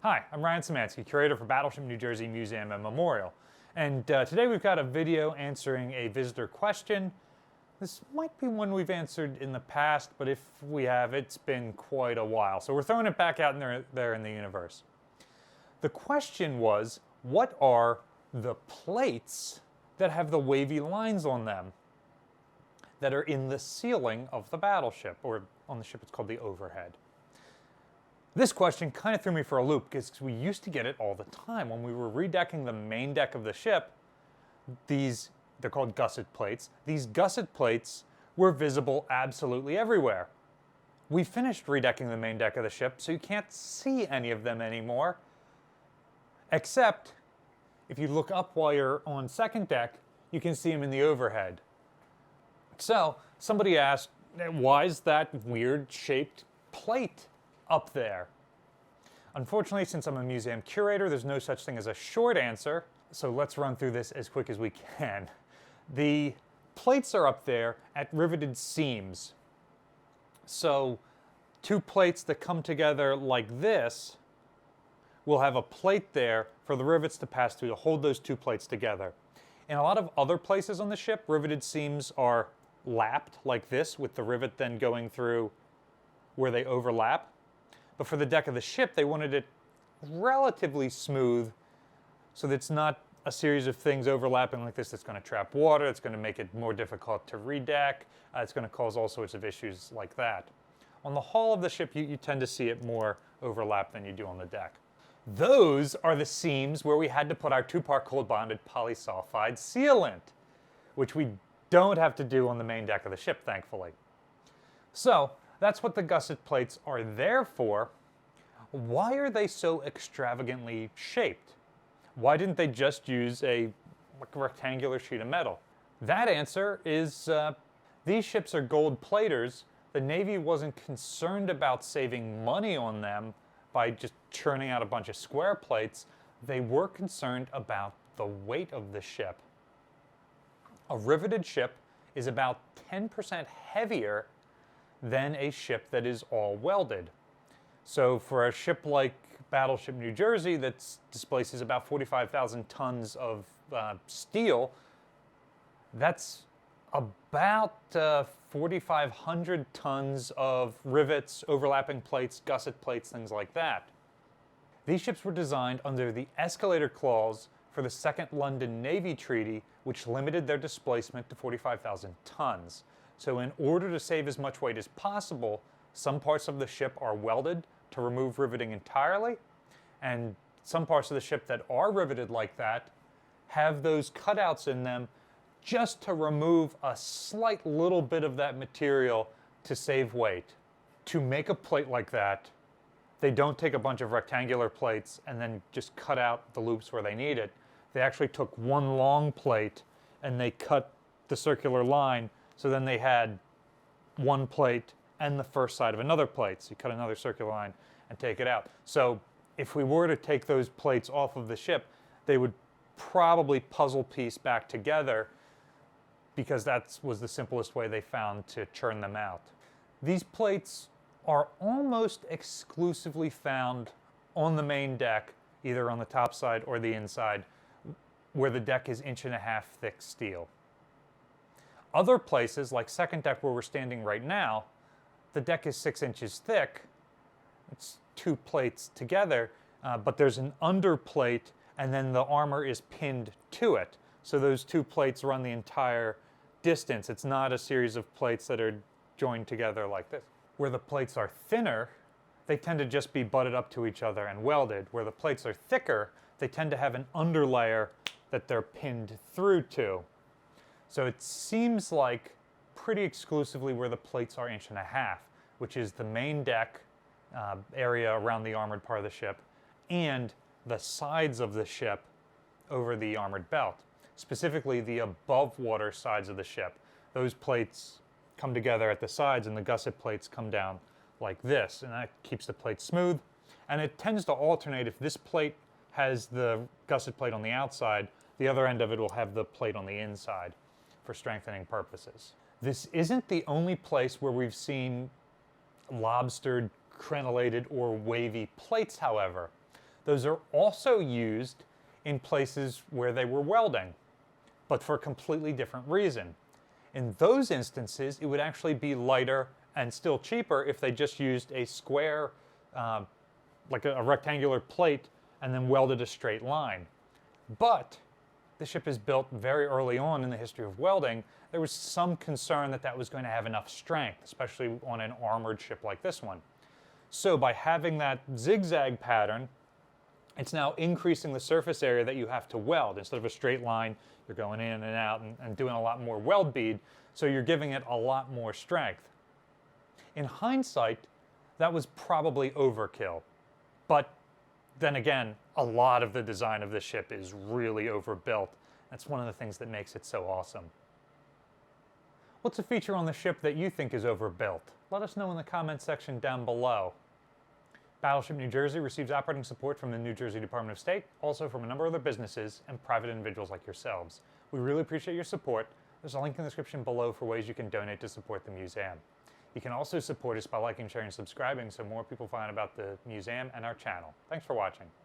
Hi, I'm Ryan Szymanski, curator for Battleship New Jersey Museum and Memorial. And today we've got a video answering a visitor question. This might be one we've answered in the past, but if we have, it's been quite a while. So we're throwing it back out there in the universe. The question was, what are the plates that have the wavy lines on them that are in the ceiling of the battleship, or on the ship it's called the overhead? This question kind of threw me for a loop because we used to get it all the time. When we were redecking the main deck of the ship, they're called gusset plates. These gusset plates were visible absolutely everywhere. We finished redecking the main deck of the ship, so you can't see any of them anymore, except if you look up while you're on second deck, you can see them in the overhead. So somebody asked, why is that weird shaped plate up there? Unfortunately, since I'm a museum curator, there's no such thing as a short answer, so let's run through this as quick as we can. The plates are up there at riveted seams. So two plates that come together like this will have a plate there for the rivets to pass through to hold those two plates together. In a lot of other places on the ship, riveted seams are lapped like this, with the rivet then going through where they overlap. But for the deck of the ship, they wanted it relatively smooth so that it's not a series of things overlapping like this that's going to trap water, it's going to make it more difficult to redeck, it's going to cause all sorts of issues like that. On the hull of the ship, you tend to see it more overlap than you do on the deck. Those are the seams where we had to put our two-part cold-bonded polysulfide sealant, which we don't have to do on the main deck of the ship, thankfully. So that's what the gusset plates are there for. Why are they so extravagantly shaped? Why didn't they just use a rectangular sheet of metal? That answer is these ships are gold platers. The Navy wasn't concerned about saving money on them by just churning out a bunch of square plates. They were concerned about the weight of the ship. A riveted ship is about 10% heavier than a ship that is all welded. So for a ship like Battleship New Jersey that displaces about 45,000 tons of steel, that's about 4,500 tons of rivets, overlapping plates, gusset plates, things like that. These ships were designed under the escalator clause for the Second London Navy Treaty, which limited their displacement to 45,000 tons. So in order to save as much weight as possible, some parts of the ship are welded to remove riveting entirely, and some parts of the ship that are riveted like that have those cutouts in them just to remove a slight little bit of that material to save weight. To make a plate like that, they don't take a bunch of rectangular plates and then just cut out the loops where they need it. They actually took one long plate and they cut the circular line, so then they had one plate and the first side of another plate. So you cut another circular line and take it out. So if we were to take those plates off of the ship, they would probably puzzle piece back together, because that was the simplest way they found to churn them out. These plates are almost exclusively found on the main deck, either on the top side or the inside, where the deck is 1.5 inch thick steel. Other places, like second deck where we're standing right now, the deck is 6 inches thick. It's two plates together, but there's an underplate and then the armor is pinned to it. So those two plates run the entire distance. It's not a series of plates that are joined together like this. Where the plates are thinner, they tend to just be butted up to each other and welded. Where the plates are thicker, they tend to have an underlayer that they're pinned through to. So it seems like pretty exclusively where the plates are 1.5 inches, which is the main deck area around the armored part of the ship and the sides of the ship over the armored belt, specifically the above water sides of the ship. Those plates come together at the sides and the gusset plates come down like this, and that keeps the plate smooth. And it tends to alternate. If this plate has the gusset plate on the outside, the other end of it will have the plate on the inside for strengthening purposes. This isn't the only place where we've seen lobstered, crenellated, or wavy plates, however. those are also used in places where they were welding, but for a completely different reason. In those instances, it would actually be lighter and still cheaper if they just used a square, like a rectangular plate, and then welded a straight line. But the ship is built very early on in the history of welding. There was some concern that that was going to have enough strength, especially on an armored ship like this one. So by having that zigzag pattern, it's now increasing the surface area that you have to weld. Instead of a straight line, you're going in and out and doing a lot more weld bead, so you're giving it a lot more strength. In hindsight, that was probably overkill. But then again, a lot of the design of this ship is really overbuilt. That's one of the things that makes it so awesome. What's a feature on the ship that you think is overbuilt? Let us know in the comments section down below. Battleship New Jersey receives operating support from the New Jersey Department of State, also from a number of other businesses and private individuals like yourselves. We really appreciate your support. There's a link in the description below for ways you can donate to support the museum. You can also support us by liking, sharing, and subscribing so more people find out about the museum and our channel. Thanks for watching.